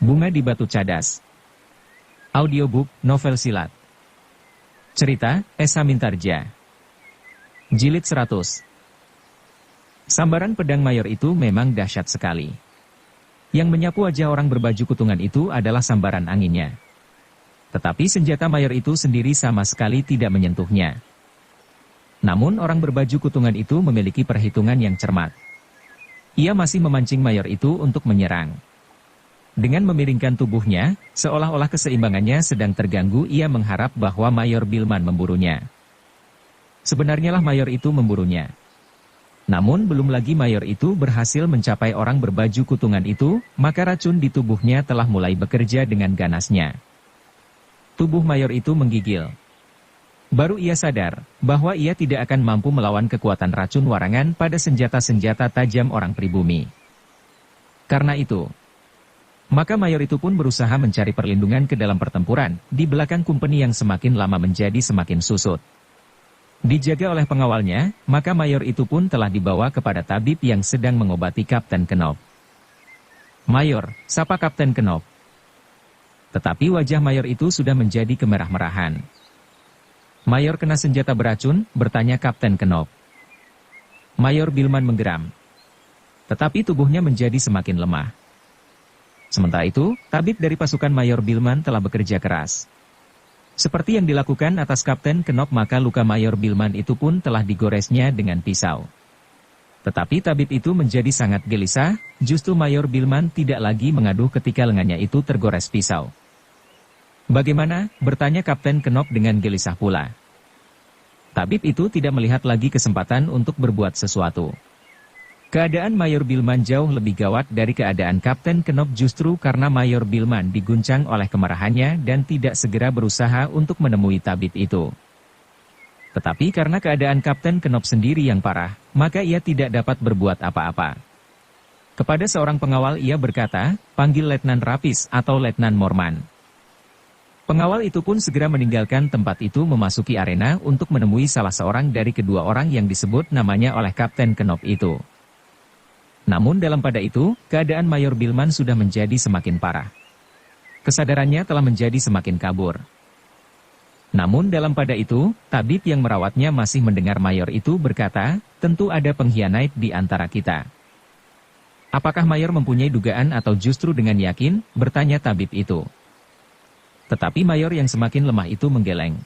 Bunga di Batu Cadas. Audiobook, novel silat. Cerita, Esa Mintarja. Jilid 100. Sambaran pedang mayor itu memang dahsyat sekali. Yang menyapu wajah orang berbaju kutungan itu adalah sambaran anginnya. Tetapi senjata mayor itu sendiri sama sekali tidak menyentuhnya. Namun orang berbaju kutungan itu memiliki perhitungan yang cermat. Ia masih memancing mayor itu untuk menyerang. Dengan memiringkan tubuhnya, seolah-olah keseimbangannya sedang terganggu, ia mengharap bahwa Mayor Bilman memburunya. Sebenarnya lah mayor itu memburunya. Namun belum lagi mayor itu berhasil mencapai orang berbaju kutungan itu, maka racun di tubuhnya telah mulai bekerja dengan ganasnya. Tubuh mayor itu menggigil. Baru ia sadar bahwa ia tidak akan mampu melawan kekuatan racun warangan pada senjata-senjata tajam orang pribumi. Karena itu, maka mayor itu pun berusaha mencari perlindungan ke dalam pertempuran, di belakang kumpeni yang semakin lama menjadi semakin susut. Dijaga oleh pengawalnya, maka mayor itu pun telah dibawa kepada tabib yang sedang mengobati Kapten Knop. "Mayor, sapa Kapten Knop." Tetapi wajah mayor itu sudah menjadi kemerah-merahan. "Mayor kena senjata beracun?" bertanya Kapten Knop. Mayor Bilman menggeram. Tetapi tubuhnya menjadi semakin lemah. Sementara itu, tabib dari pasukan Mayor Bilman telah bekerja keras. Seperti yang dilakukan atas Kapten Knop, maka luka Mayor Bilman itu pun telah digoresnya dengan pisau. Tetapi tabib itu menjadi sangat gelisah, justru Mayor Bilman tidak lagi mengaduh ketika lengannya itu tergores pisau. "Bagaimana?" bertanya Kapten Knop dengan gelisah pula. Tabib itu tidak melihat lagi kesempatan untuk berbuat sesuatu. Keadaan Mayor Bilman jauh lebih gawat dari keadaan Kapten Knop justru karena Mayor Bilman diguncang oleh kemarahannya dan tidak segera berusaha untuk menemui tabib itu. Tetapi karena keadaan Kapten Knop sendiri yang parah, maka ia tidak dapat berbuat apa-apa. Kepada seorang pengawal ia berkata, "Panggil Letnan Rapis atau Letnan Morman." Pengawal itu pun segera meninggalkan tempat itu memasuki arena untuk menemui salah seorang dari kedua orang yang disebut namanya oleh Kapten Knop itu. Namun dalam pada itu, keadaan Mayor Bilman sudah menjadi semakin parah. Kesadarannya telah menjadi semakin kabur. Namun dalam pada itu, tabib yang merawatnya masih mendengar mayor itu berkata, "Tentu ada pengkhianat di antara kita." "Apakah mayor mempunyai dugaan atau justru dengan yakin?" bertanya tabib itu. Tetapi mayor yang semakin lemah itu menggeleng.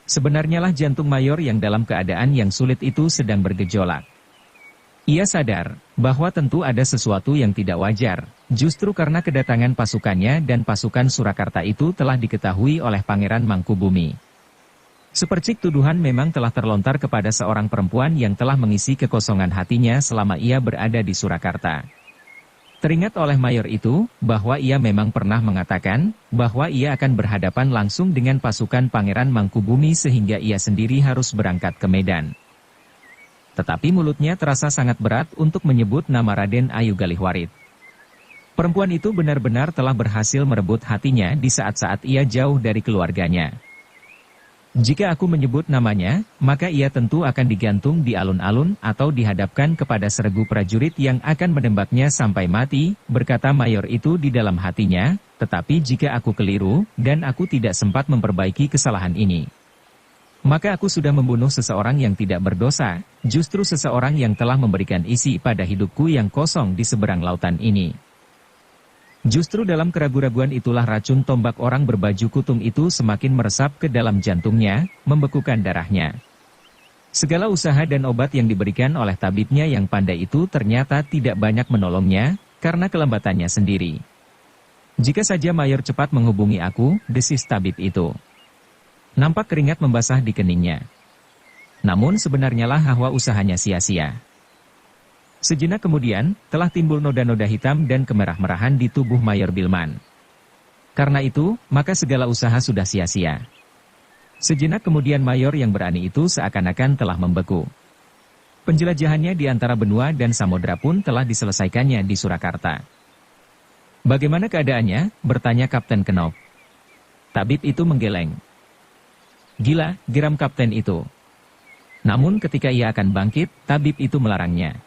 Sebenarnya lah jantung mayor yang dalam keadaan yang sulit itu sedang bergejolak. Ia sadar bahwa tentu ada sesuatu yang tidak wajar, justru karena kedatangan pasukannya dan pasukan Surakarta itu telah diketahui oleh Pangeran Mangkubumi. Sepercik tuduhan memang telah terlontar kepada seorang perempuan yang telah mengisi kekosongan hatinya selama ia berada di Surakarta. Teringat oleh mayor itu bahwa ia memang pernah mengatakan bahwa ia akan berhadapan langsung dengan pasukan Pangeran Mangkubumi sehingga ia sendiri harus berangkat ke Medan. Tetapi mulutnya terasa sangat berat untuk menyebut nama Raden Ayu Galihwarit. Perempuan itu benar-benar telah berhasil merebut hatinya di saat-saat ia jauh dari keluarganya. "Jika aku menyebut namanya, maka ia tentu akan digantung di alun-alun atau dihadapkan kepada seregu prajurit yang akan menembaknya sampai mati," berkata mayor itu di dalam hatinya, "tetapi jika aku keliru, dan aku tidak sempat memperbaiki kesalahan ini, maka aku sudah membunuh seseorang yang tidak berdosa, justru seseorang yang telah memberikan isi pada hidupku yang kosong di seberang lautan ini." Justru dalam keraguan-raguan itulah racun tombak orang berbaju kutung itu semakin meresap ke dalam jantungnya, membekukan darahnya. Segala usaha dan obat yang diberikan oleh tabibnya yang pandai itu ternyata tidak banyak menolongnya, karena kelambatannya sendiri. "Jika saja mayor cepat menghubungi aku," desis tabib itu. Nampak keringat membasah di keningnya. Namun sebenarnya lah bahwa usahanya sia-sia. Sejenak kemudian, telah timbul noda-noda hitam dan kemerah-merahan di tubuh Mayor Bilman. Karena itu, maka segala usaha sudah sia-sia. Sejenak kemudian mayor yang berani itu seakan-akan telah membeku. Penjelajahannya di antara benua dan samudera pun telah diselesaikannya di Surakarta. "Bagaimana keadaannya?" bertanya Kapten Knop. Tabib itu menggeleng. "Gila," geram kapten itu. Namun ketika ia akan bangkit, tabib itu melarangnya.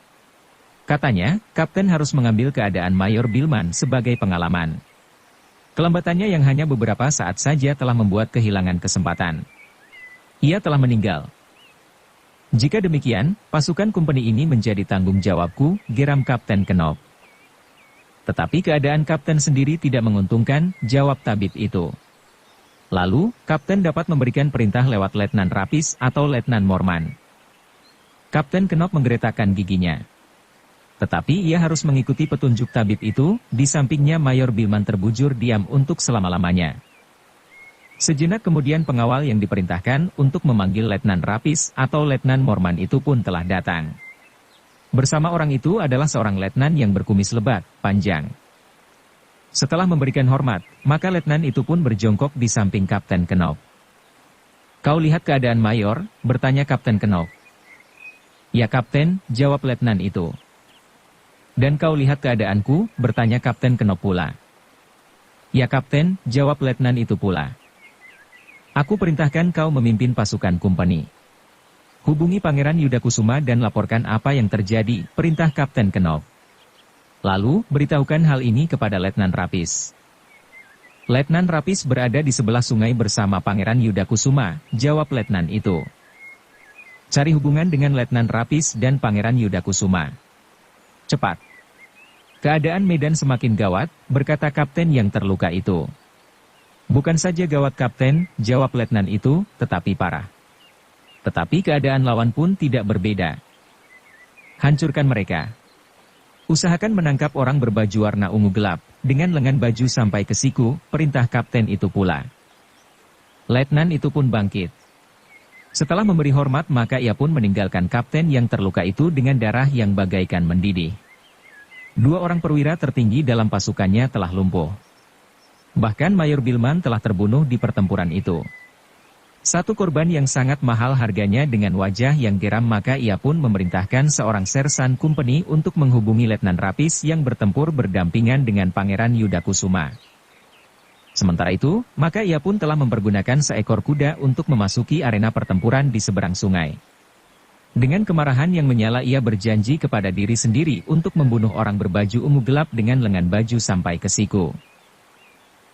Katanya, Kapten harus mengambil keadaan Mayor Bilman sebagai pengalaman. Kelambatannya yang hanya beberapa saat saja telah membuat kehilangan kesempatan. Ia telah meninggal. Jika demikian, pasukan company ini menjadi tanggung jawabku, geram Kapten Knop. Tetapi keadaan Kapten sendiri tidak menguntungkan, jawab tabib itu. Lalu, Kapten dapat memberikan perintah lewat Letnan Rapis atau Letnan Morman. Kapten Knop menggeretakkan giginya. Tetapi ia harus mengikuti petunjuk tabib itu, di sampingnya Mayor Bilman terbujur diam untuk selama-lamanya. Sejenak kemudian pengawal yang diperintahkan untuk memanggil Letnan Rapis atau Letnan Morman itu pun telah datang. Bersama orang itu adalah seorang letnan yang berkumis lebat, panjang. Setelah memberikan hormat, maka letnan itu pun berjongkok di samping Kapten Knop. "Kau lihat keadaan Mayor?" bertanya Kapten Knop. "Ya Kapten," jawab letnan itu. "Dan kau lihat keadaanku?" bertanya Kapten Knop pula. "Ya Kapten," jawab letnan itu pula. "Aku perintahkan kau memimpin pasukan company. Hubungi Pangeran Yudakusuma dan laporkan apa yang terjadi," perintah Kapten Knop. "Lalu, beritahukan hal ini kepada Letnan Rapis." "Letnan Rapis berada di sebelah sungai bersama Pangeran Yudakusuma," jawab letnan itu. "Cari hubungan dengan Letnan Rapis dan Pangeran Yudakusuma. Cepat." "Keadaan medan semakin gawat," berkata kapten yang terluka itu. "Bukan saja gawat Kapten," jawab letnan itu, "tetapi parah. Tetapi keadaan lawan pun tidak berbeda. Hancurkan mereka. Usahakan menangkap orang berbaju warna ungu gelap, dengan lengan baju sampai ke siku," perintah kapten itu pula. Letnan itu pun bangkit. Setelah memberi hormat maka ia pun meninggalkan kapten yang terluka itu dengan darah yang bagaikan mendidih. 2 orang perwira tertinggi dalam pasukannya telah lumpuh. Bahkan Mayor Bilman telah terbunuh di pertempuran itu. Satu korban yang sangat mahal harganya dengan wajah yang geram, maka ia pun memerintahkan seorang sersan company untuk menghubungi Letnan Rapis yang bertempur berdampingan dengan Pangeran Yudakusuma. Sementara itu, maka ia pun telah mempergunakan seekor kuda untuk memasuki arena pertempuran di seberang sungai. Dengan kemarahan yang menyala ia berjanji kepada diri sendiri untuk membunuh orang berbaju ungu gelap dengan lengan baju sampai ke siku.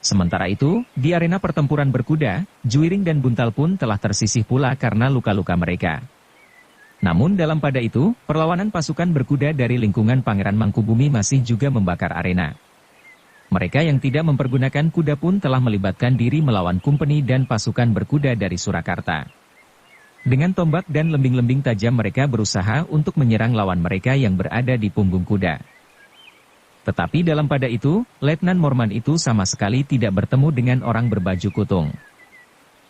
Sementara itu, di arena pertempuran berkuda, Juiring dan Buntal pun telah tersisih pula karena luka-luka mereka. Namun dalam pada itu, perlawanan pasukan berkuda dari lingkungan Pangeran Mangkubumi masih juga membakar arena. Mereka yang tidak mempergunakan kuda pun telah melibatkan diri melawan company dan pasukan berkuda dari Surakarta. Dengan tombak dan lembing-lembing tajam mereka berusaha untuk menyerang lawan mereka yang berada di punggung kuda. Tetapi dalam pada itu, Letnan Morman itu sama sekali tidak bertemu dengan orang berbaju kutung.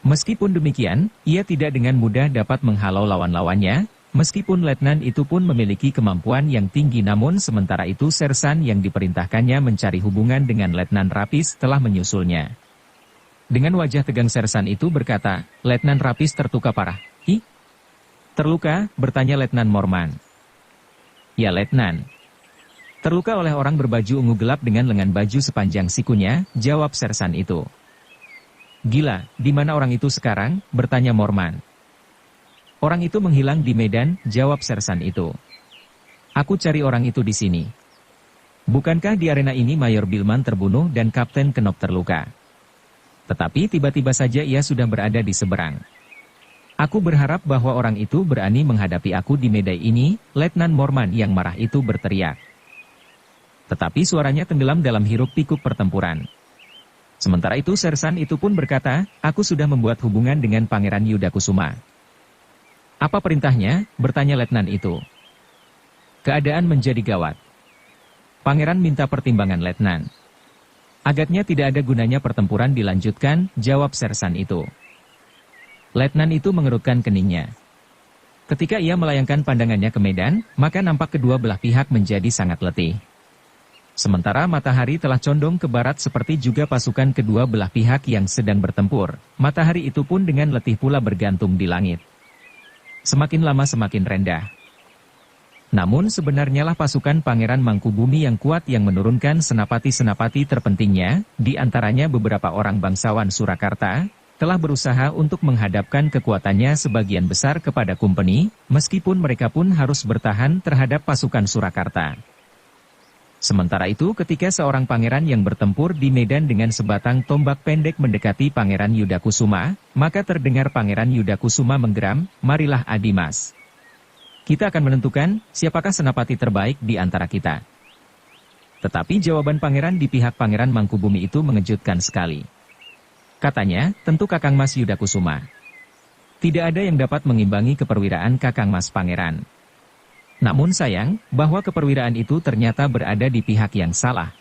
Meskipun demikian, ia tidak dengan mudah dapat menghalau lawan-lawannya, meskipun letnan itu pun memiliki kemampuan yang tinggi, namun sementara itu sersan yang diperintahkannya mencari hubungan dengan Letnan Rapis telah menyusulnya. Dengan wajah tegang sersan itu berkata, "Letnan Rapis terluka parah." "Ih? Terluka?" bertanya Letnan Morman. "Ya letnan. Terluka oleh orang berbaju ungu gelap dengan lengan baju sepanjang sikunya," jawab sersan itu. "Gila, di mana orang itu sekarang?" bertanya Morman. "Orang itu menghilang di medan," jawab sersan itu. "Aku cari orang itu di sini." "Bukankah di arena ini Mayor Bilman terbunuh dan Kapten Knop terluka? Tetapi tiba-tiba saja ia sudah berada di seberang. Aku berharap bahwa orang itu berani menghadapi aku di medan ini," Letnan Morman yang marah itu berteriak. Tetapi suaranya tenggelam dalam hiruk-pikuk pertempuran. Sementara itu sersan itu pun berkata, "Aku sudah membuat hubungan dengan Pangeran Yudakusuma." "Apa perintahnya?" bertanya letnan itu. "Keadaan menjadi gawat. Pangeran minta pertimbangan letnan." "Agaknya tidak ada gunanya pertempuran dilanjutkan," jawab sersan itu. Letnan itu mengerutkan keningnya. Ketika ia melayangkan pandangannya ke medan, maka nampak kedua belah pihak menjadi sangat letih. Sementara matahari telah condong ke barat seperti juga pasukan kedua belah pihak yang sedang bertempur, matahari itu pun dengan letih pula bergantung di langit. Semakin lama semakin rendah. Namun sebenarnya lah pasukan Pangeran Mangkubumi yang kuat yang menurunkan senapati-senapati terpentingnya, di antaranya beberapa orang bangsawan Surakarta, telah berusaha untuk menghadapkan kekuatannya sebagian besar kepada Kumpeni, meskipun mereka pun harus bertahan terhadap pasukan Surakarta. Sementara itu ketika seorang pangeran yang bertempur di medan dengan sebatang tombak pendek mendekati Pangeran Yudakusuma, maka terdengar Pangeran Yudakusuma menggeram, "Marilah Adimas. Kita akan menentukan siapakah senapati terbaik di antara kita." Tetapi jawaban pangeran di pihak Pangeran Mangkubumi itu mengejutkan sekali. Katanya, "Tentu Kakang Mas Yudakusuma. Tidak ada yang dapat mengimbangi keperwiraan Kakang Mas Pangeran." Namun sayang, bahwa keperwiraan itu ternyata berada di pihak yang salah.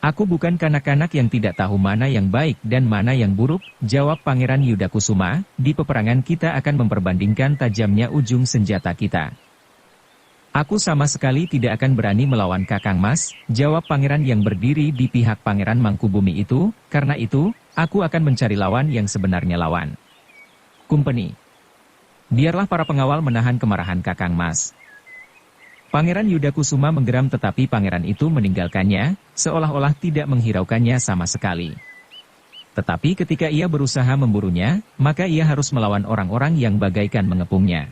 "Aku bukan kanak-kanak yang tidak tahu mana yang baik dan mana yang buruk," jawab Pangeran Yudakusuma, "di peperangan kita akan memperbandingkan tajamnya ujung senjata kita." "Aku sama sekali tidak akan berani melawan Kakang Mas," jawab pangeran yang berdiri di pihak Pangeran Mangkubumi itu, "karena itu, aku akan mencari lawan yang sebenarnya lawan. Kumpeni, biarlah para pengawal menahan kemarahan Kakang Mas." Pangeran Yudakusuma menggeram tetapi pangeran itu meninggalkannya, seolah-olah tidak menghiraukannya sama sekali. Tetapi ketika ia berusaha memburunya, maka ia harus melawan orang-orang yang bagaikan mengepungnya.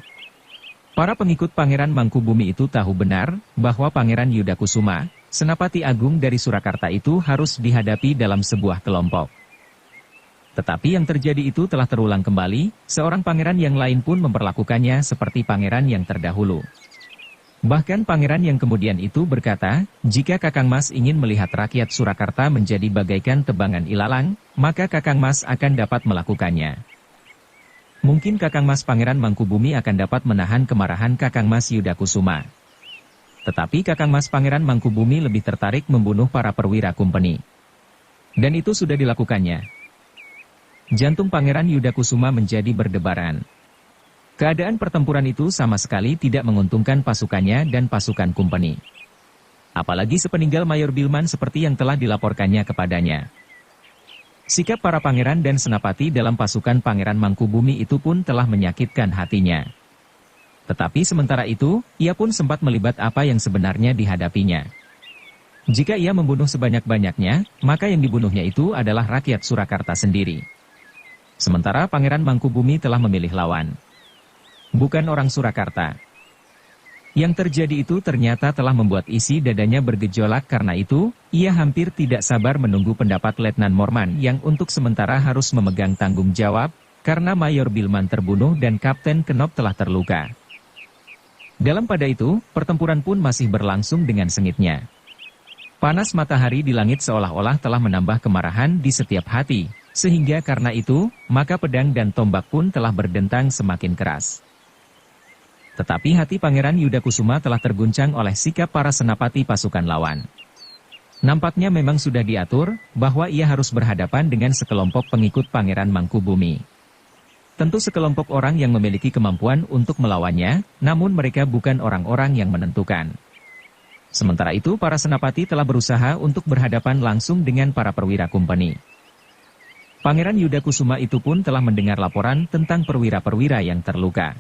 Para pengikut Pangeran Mangkubumi itu tahu benar, bahwa Pangeran Yudakusuma, Senapati Agung dari Surakarta itu harus dihadapi dalam sebuah kelompok. Tetapi yang terjadi itu telah terulang kembali, seorang pangeran yang lain pun memperlakukannya seperti pangeran yang terdahulu. Bahkan pangeran yang kemudian itu berkata, "Jika Kakang Mas ingin melihat rakyat Surakarta menjadi bagaikan tebangan ilalang, maka Kakang Mas akan dapat melakukannya. Mungkin Kakang Mas Pangeran Mangkubumi akan dapat menahan kemarahan Kakang Mas Yudakusuma. Tetapi Kakang Mas Pangeran Mangkubumi lebih tertarik membunuh para perwira Kumpeni." Dan itu sudah dilakukannya. Jantung Pangeran Yudakusuma menjadi berdebaran. Keadaan pertempuran itu sama sekali tidak menguntungkan pasukannya dan pasukan Kumpeni. Apalagi sepeninggal Mayor Bilman seperti yang telah dilaporkannya kepadanya. Sikap para pangeran dan senapati dalam pasukan Pangeran Mangkubumi itu pun telah menyakitkan hatinya. Tetapi sementara itu, ia pun sempat melibat apa yang sebenarnya dihadapinya. Jika ia membunuh sebanyak-banyaknya, maka yang dibunuhnya itu adalah rakyat Surakarta sendiri. Sementara Pangeran Mangkubumi telah memilih lawan. Bukan orang Surakarta. Yang terjadi itu ternyata telah membuat isi dadanya bergejolak, karena itu, ia hampir tidak sabar menunggu pendapat Letnan Morman yang untuk sementara harus memegang tanggung jawab, karena Mayor Bilman terbunuh dan Kapten Kenop telah terluka. Dalam pada itu, pertempuran pun masih berlangsung dengan sengitnya. Panas matahari di langit seolah-olah telah menambah kemarahan di setiap hati, sehingga karena itu, maka pedang dan tombak pun telah berdentang semakin keras. Tetapi hati Pangeran Yudakusuma telah terguncang oleh sikap para senapati pasukan lawan. Nampaknya memang sudah diatur, bahwa ia harus berhadapan dengan sekelompok pengikut Pangeran Mangkubumi. Tentu sekelompok orang yang memiliki kemampuan untuk melawannya, namun mereka bukan orang-orang yang menentukan. Sementara itu para senapati telah berusaha untuk berhadapan langsung dengan para perwira Kumpeni. Pangeran Yudakusuma itu pun telah mendengar laporan tentang perwira-perwira yang terluka.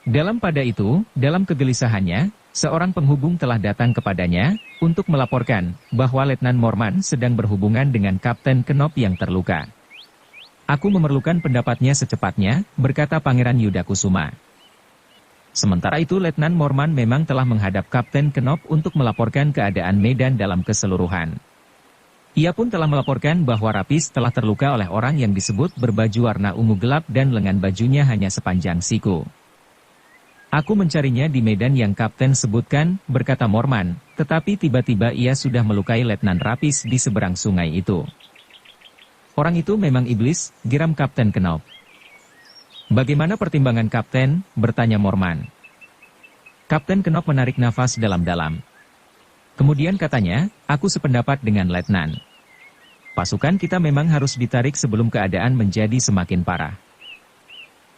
Dalam pada itu, dalam kegelisahannya, seorang penghubung telah datang kepadanya, untuk melaporkan, bahwa Letnan Morman sedang berhubungan dengan Kapten Kenop yang terluka. "Aku memerlukan pendapatnya secepatnya," berkata Pangeran Yudakusuma. Sementara itu Letnan Morman memang telah menghadap Kapten Kenop untuk melaporkan keadaan medan dalam keseluruhan. Ia pun telah melaporkan bahwa Rapis telah terluka oleh orang yang disebut berbaju warna ungu gelap dan lengan bajunya hanya sepanjang siku. "Aku mencarinya di medan yang Kapten sebutkan," berkata Morman, "tetapi tiba-tiba ia sudah melukai Letnan Rapis di seberang sungai itu." "Orang itu memang iblis," geram Kapten Kenop. "Bagaimana pertimbangan Kapten?" bertanya Morman. Kapten Kenop menarik nafas dalam-dalam. Kemudian katanya, "Aku sependapat dengan Letnan. Pasukan kita memang harus ditarik sebelum keadaan menjadi semakin parah."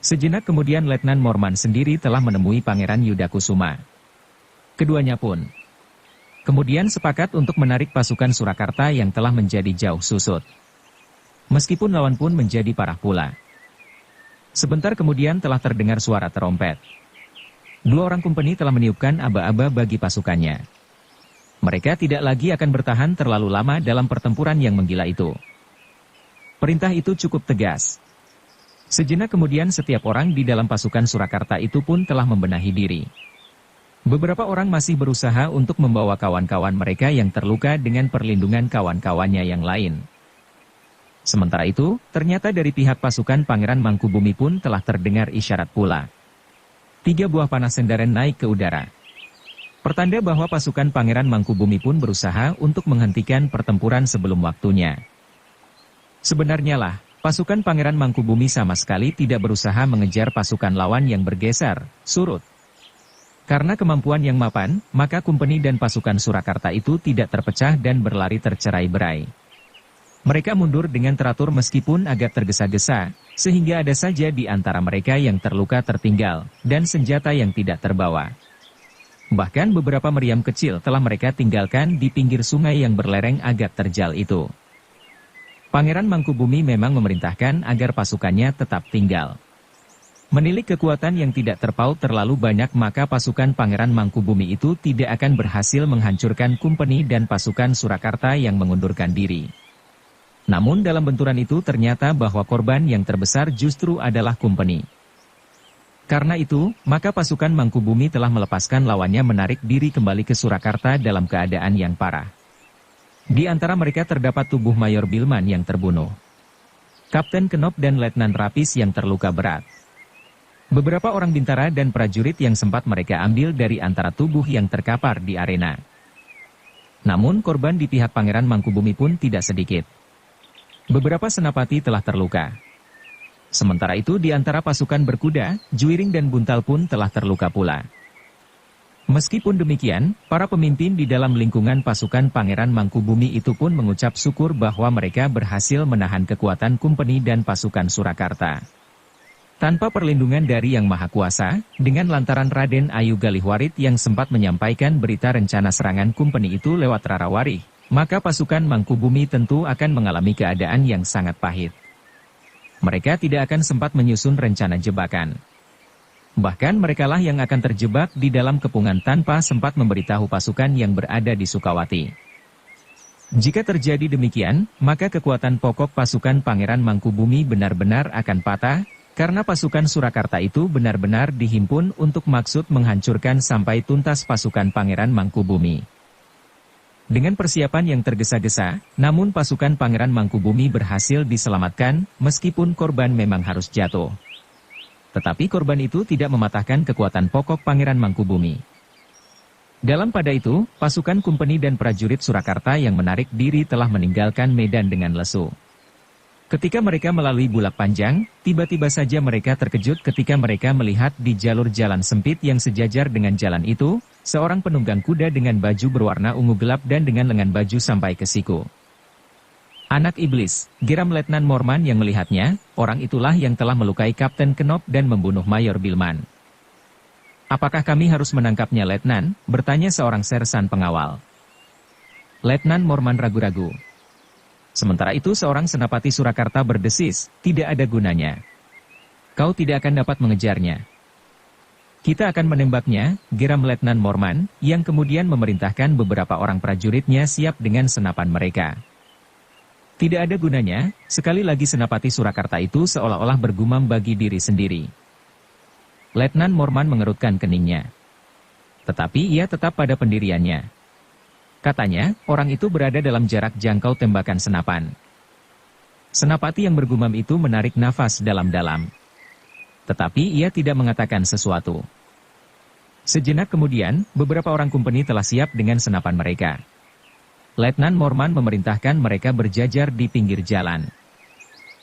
Sejenak kemudian Letnan Morman sendiri telah menemui Pangeran Yudakusuma. Keduanya pun kemudian sepakat untuk menarik pasukan Surakarta yang telah menjadi jauh susut. Meskipun lawan pun menjadi parah pula. Sebentar kemudian telah terdengar suara terompet. 2 orang Kumpeni telah meniupkan aba-aba bagi pasukannya. Mereka tidak lagi akan bertahan terlalu lama dalam pertempuran yang menggila itu. Perintah itu cukup tegas. Sejenak kemudian setiap orang di dalam pasukan Surakarta itu pun telah membenahi diri. Beberapa orang masih berusaha untuk membawa kawan-kawan mereka yang terluka dengan perlindungan kawan-kawannya yang lain. Sementara itu, ternyata dari pihak pasukan Pangeran Mangkubumi pun telah terdengar isyarat pula. 3 buah panah sendaren naik ke udara. Pertanda bahwa pasukan Pangeran Mangkubumi pun berusaha untuk menghentikan pertempuran sebelum waktunya. Sebenarnya lah, pasukan Pangeran Mangkubumi sama sekali tidak berusaha mengejar pasukan lawan yang bergeser, surut. Karena kemampuan yang mapan, maka kumpeni dan pasukan Surakarta itu tidak terpecah dan berlari tercerai-berai. Mereka mundur dengan teratur meskipun agak tergesa-gesa, sehingga ada saja di antara mereka yang terluka tertinggal, dan senjata yang tidak terbawa. Bahkan beberapa meriam kecil telah mereka tinggalkan di pinggir sungai yang berlereng agak terjal itu. Pangeran Mangkubumi memang memerintahkan agar pasukannya tetap tinggal. Menilik kekuatan yang tidak terpaut terlalu banyak, maka pasukan Pangeran Mangkubumi itu tidak akan berhasil menghancurkan kumpeni dan pasukan Surakarta yang mengundurkan diri. Namun dalam benturan itu ternyata bahwa korban yang terbesar justru adalah kumpeni. Karena itu, maka pasukan Mangkubumi telah melepaskan lawannya menarik diri kembali ke Surakarta dalam keadaan yang parah. Di antara mereka terdapat tubuh Mayor Bilman yang terbunuh, Kapten Kenop dan Letnan Rapis yang terluka berat. Beberapa orang bintara dan prajurit yang sempat mereka ambil dari antara tubuh yang terkapar di arena. Namun korban di pihak Pangeran Mangkubumi pun tidak sedikit. Beberapa senapati telah terluka. Sementara itu di antara pasukan berkuda, Juiring dan Buntal pun telah terluka pula. Meskipun demikian, para pemimpin di dalam lingkungan pasukan Pangeran Mangkubumi itu pun mengucap syukur bahwa mereka berhasil menahan kekuatan kumpeni dan pasukan Surakarta. Tanpa perlindungan dari Yang Maha Kuasa, dengan lantaran Raden Ayu Galihwarit yang sempat menyampaikan berita rencana serangan kumpeni itu lewat Rarawari, maka pasukan Mangkubumi tentu akan mengalami keadaan yang sangat pahit. Mereka tidak akan sempat menyusun rencana jebakan. Bahkan merekalah yang akan terjebak di dalam kepungan tanpa sempat memberitahu pasukan yang berada di Sukawati. Jika terjadi demikian, maka kekuatan pokok pasukan Pangeran Mangkubumi benar-benar akan patah, karena pasukan Surakarta itu benar-benar dihimpun untuk maksud menghancurkan sampai tuntas pasukan Pangeran Mangkubumi. Dengan persiapan yang tergesa-gesa, namun pasukan Pangeran Mangkubumi berhasil diselamatkan, meskipun korban memang harus jatuh. Tetapi korban itu tidak mematahkan kekuatan pokok Pangeran Mangkubumi. Dalam pada itu, pasukan kumpeni dan prajurit Surakarta yang menarik diri telah meninggalkan medan dengan lesu. Ketika mereka melalui Bulak Panjang, tiba-tiba saja mereka terkejut ketika mereka melihat di jalur jalan sempit yang sejajar dengan jalan itu, seorang penunggang kuda dengan baju berwarna ungu gelap dan dengan lengan baju sampai ke siku. Anak iblis, geram Letnan Morman yang melihatnya, orang itulah yang telah melukai Kapten Kenop dan membunuh Mayor Bilman. Apakah kami harus menangkapnya, Letnan? Bertanya seorang sersan pengawal. Letnan Morman ragu-ragu. Sementara itu seorang senapati Surakarta berdesis, tidak ada gunanya. Kau tidak akan dapat mengejarnya. Kita akan menembaknya, geram Letnan Morman, yang kemudian memerintahkan beberapa orang prajuritnya siap dengan senapan mereka. Tidak ada gunanya, sekali lagi senapati Surakarta itu seolah-olah bergumam bagi diri sendiri. Letnan Morman mengerutkan keningnya. Tetapi ia tetap pada pendiriannya. Katanya, orang itu berada dalam jarak jangkau tembakan senapan. Senapati yang bergumam itu menarik nafas dalam-dalam. Tetapi ia tidak mengatakan sesuatu. Sejenak kemudian, beberapa orang kumpeni telah siap dengan senapan mereka. Letnan Morman memerintahkan mereka berjajar di pinggir jalan.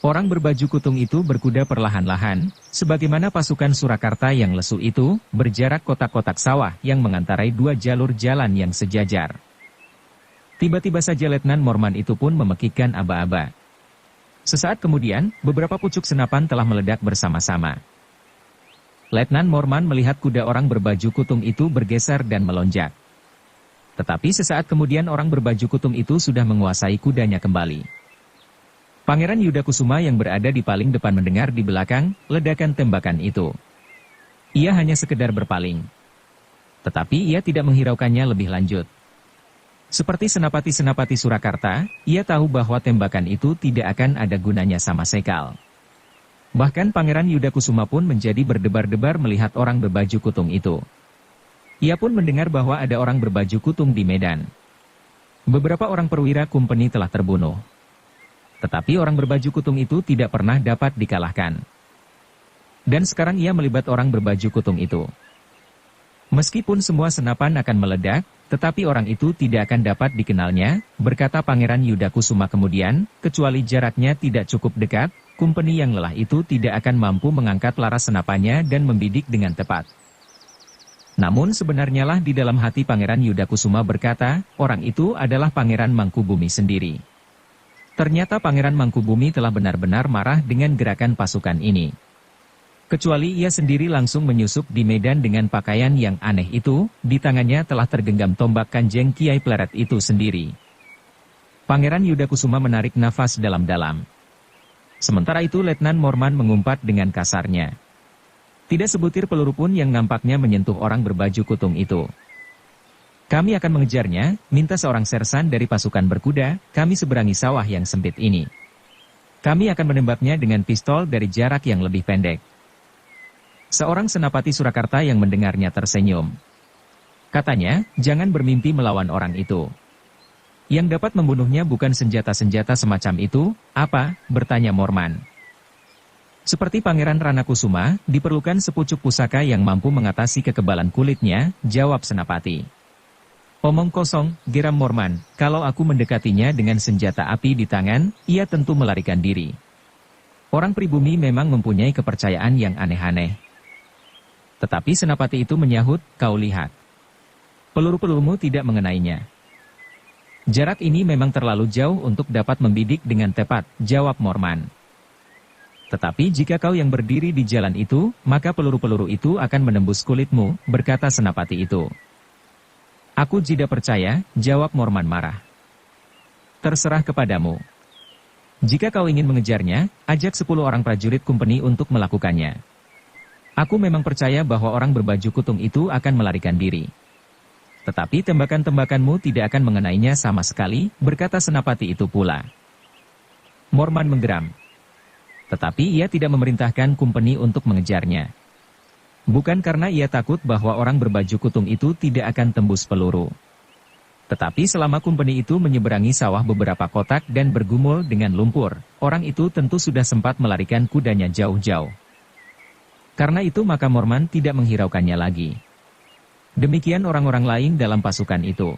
Orang berbaju kutung itu berkuda perlahan-lahan, sebagaimana pasukan Surakarta yang lesu itu, berjarak kotak-kotak sawah yang mengantarai dua jalur jalan yang sejajar. Tiba-tiba saja Letnan Morman itu pun memekikkan aba-aba. Sesaat kemudian, beberapa pucuk senapan telah meledak bersama-sama. Letnan Morman melihat kuda orang berbaju kutung itu bergeser dan melonjak. Tetapi sesaat kemudian orang berbaju kutung itu sudah menguasai kudanya kembali. Pangeran Yudakusuma yang berada di paling depan mendengar di belakang ledakan tembakan itu. Ia hanya sekedar berpaling. Tetapi ia tidak menghiraukannya lebih lanjut. Seperti senapati-senapati Surakarta, ia tahu bahwa tembakan itu tidak akan ada gunanya sama sekali. Bahkan Pangeran Yudakusuma pun menjadi berdebar-debar melihat orang berbaju kutung itu. Ia pun mendengar bahwa ada orang berbaju kutung di medan. Beberapa orang perwira kumpeni telah terbunuh. Tetapi orang berbaju kutung itu tidak pernah dapat dikalahkan. Dan sekarang ia melibat orang berbaju kutung itu. Meskipun semua senapan akan meledak, tetapi orang itu tidak akan dapat dikenalnya, berkata Pangeran Yudakusuma kemudian, kecuali jaraknya tidak cukup dekat, kumpeni yang lelah itu tidak akan mampu mengangkat laras senapannya dan membidik dengan tepat. Namun sebenarnya lah di dalam hati Pangeran Yudakusuma berkata, orang itu adalah Pangeran Mangkubumi sendiri. Ternyata Pangeran Mangkubumi telah benar-benar marah dengan gerakan pasukan ini. Kecuali ia sendiri langsung menyusup di medan dengan pakaian yang aneh itu, di tangannya telah tergenggam tombak Kanjeng Kiai Pleret itu sendiri. Pangeran Yudakusuma menarik nafas dalam-dalam. Sementara itu Letnan Morman mengumpat dengan kasarnya. Tidak sebutir peluru pun yang nampaknya menyentuh orang berbaju kutung itu. Kami akan mengejarnya, minta seorang sersan dari pasukan berkuda, kami seberangi sawah yang sempit ini. Kami akan menembaknya dengan pistol dari jarak yang lebih pendek. Seorang senapati Surakarta yang mendengarnya tersenyum. Katanya, jangan bermimpi melawan orang itu. Yang dapat membunuhnya bukan senjata-senjata semacam itu, apa? Bertanya Morman. Seperti Pangeran Ranakusuma, diperlukan sepucuk pusaka yang mampu mengatasi kekebalan kulitnya, jawab senapati. Omong kosong, geram Morman, kalau aku mendekatinya dengan senjata api di tangan, ia tentu melarikan diri. Orang pribumi memang mempunyai kepercayaan yang aneh-aneh. Tetapi senapati itu menyahut, kau lihat. Peluru-pelurumu tidak mengenainya. Jarak ini memang terlalu jauh untuk dapat membidik dengan tepat, jawab Morman. Tetapi jika kau yang berdiri di jalan itu, maka peluru-peluru itu akan menembus kulitmu, berkata senapati itu. Aku tidak percaya, jawab Morman marah. Terserah kepadamu. Jika kau ingin mengejarnya, ajak 10 orang prajurit kumpeni untuk melakukannya. Aku memang percaya bahwa orang berbaju kutung itu akan melarikan diri. Tetapi tembakan-tembakanmu tidak akan mengenainya sama sekali, berkata senapati itu pula. Morman menggeram. Tetapi ia tidak memerintahkan kumpeni untuk mengejarnya. Bukan karena ia takut bahwa orang berbaju kutung itu tidak akan tembus peluru. Tetapi selama kumpeni itu menyeberangi sawah beberapa kotak dan bergumul dengan lumpur, orang itu tentu sudah sempat melarikan kudanya jauh-jauh. Karena itu maka Morman tidak menghiraukannya lagi. Demikian orang-orang lain dalam pasukan itu.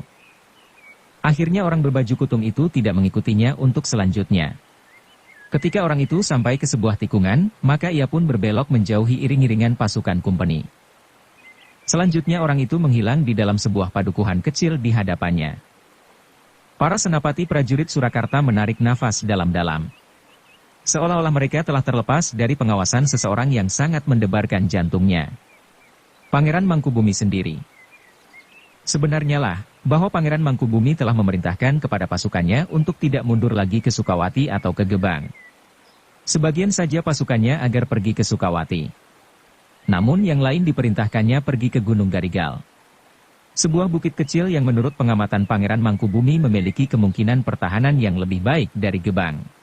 Akhirnya orang berbaju kutung itu tidak mengikutinya untuk selanjutnya. Ketika orang itu sampai ke sebuah tikungan, maka ia pun berbelok menjauhi iring-iringan pasukan kumpeni. Selanjutnya orang itu menghilang di dalam sebuah padukuhan kecil di hadapannya. Para senapati prajurit Surakarta menarik nafas dalam-dalam. Seolah-olah mereka telah terlepas dari pengawasan seseorang yang sangat mendebarkan jantungnya. Pangeran Mangkubumi sendiri. Sebenarnya lah, bahwa Pangeran Mangkubumi telah memerintahkan kepada pasukannya untuk tidak mundur lagi ke Sukawati atau ke Gebang. Sebagian saja pasukannya agar pergi ke Sukawati. Namun yang lain diperintahkannya pergi ke Gunung Garigal. Sebuah bukit kecil yang menurut pengamatan Pangeran Mangkubumi memiliki kemungkinan pertahanan yang lebih baik dari Gebang.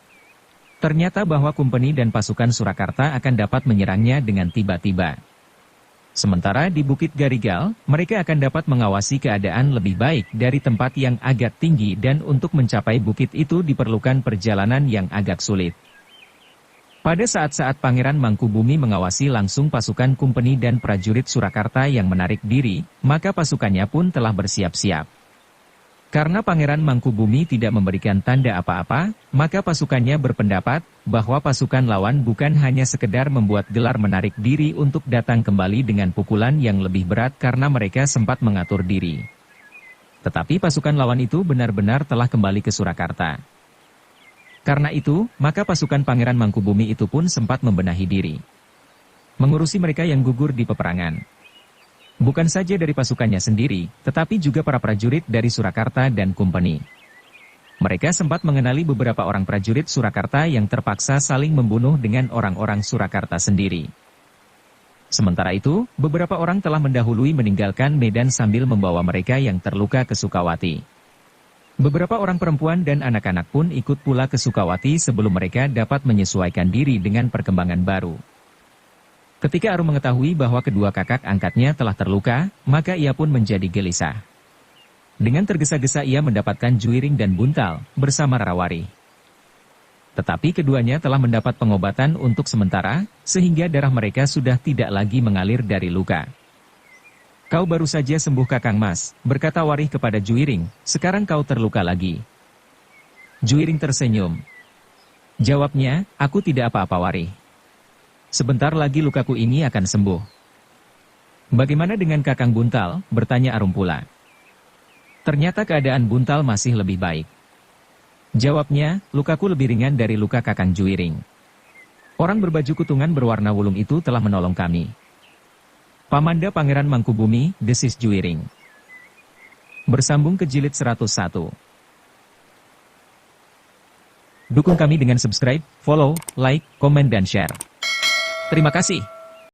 Ternyata bahwa kumpeni dan pasukan Surakarta akan dapat menyerangnya dengan tiba-tiba. Sementara di Bukit Garigal, mereka akan dapat mengawasi keadaan lebih baik dari tempat yang agak tinggi dan untuk mencapai bukit itu diperlukan perjalanan yang agak sulit. Pada saat-saat Pangeran Mangkubumi mengawasi langsung pasukan kumpeni dan prajurit Surakarta yang menarik diri, maka pasukannya pun telah bersiap-siap. Karena Pangeran Mangkubumi tidak memberikan tanda apa-apa, maka pasukannya berpendapat bahwa pasukan lawan bukan hanya sekedar membuat gelar menarik diri untuk datang kembali dengan pukulan yang lebih berat karena mereka sempat mengatur diri. Tetapi pasukan lawan itu benar-benar telah kembali ke Surakarta. Karena itu, maka pasukan Pangeran Mangkubumi itu pun sempat membenahi diri. Mengurusi mereka yang gugur di peperangan. Bukan saja dari pasukannya sendiri, tetapi juga para prajurit dari Surakarta dan kumpeni. Mereka sempat mengenali beberapa orang prajurit Surakarta yang terpaksa saling membunuh dengan orang-orang Surakarta sendiri. Sementara itu, beberapa orang telah mendahului meninggalkan medan sambil membawa mereka yang terluka ke Sukawati. Beberapa orang perempuan dan anak-anak pun ikut pula ke Sukawati sebelum mereka dapat menyesuaikan diri dengan perkembangan baru. Ketika Arum mengetahui bahwa kedua kakak angkatnya telah terluka, maka ia pun menjadi gelisah. Dengan tergesa-gesa ia mendapatkan Juiring dan Buntal bersama Rawari. Tetapi keduanya telah mendapat pengobatan untuk sementara, sehingga darah mereka sudah tidak lagi mengalir dari luka. Kau baru saja sembuh Kakang Mas, berkata Warih kepada Juiring, sekarang kau terluka lagi. Juiring tersenyum. Jawabnya, aku tidak apa-apa Warih. Sebentar lagi lukaku ini akan sembuh. Bagaimana dengan Kakang Buntal, bertanya Arum pula. Ternyata keadaan Buntal masih lebih baik. Jawabnya, lukaku lebih ringan dari luka Kakang Juiring. Orang berbaju kutungan berwarna wulung itu telah menolong kami. Pamanda Pangeran Mangkubumi, desis Juiring. Bersambung ke jilid 101. Dukung kami dengan subscribe, follow, like, komen dan share. Terima kasih.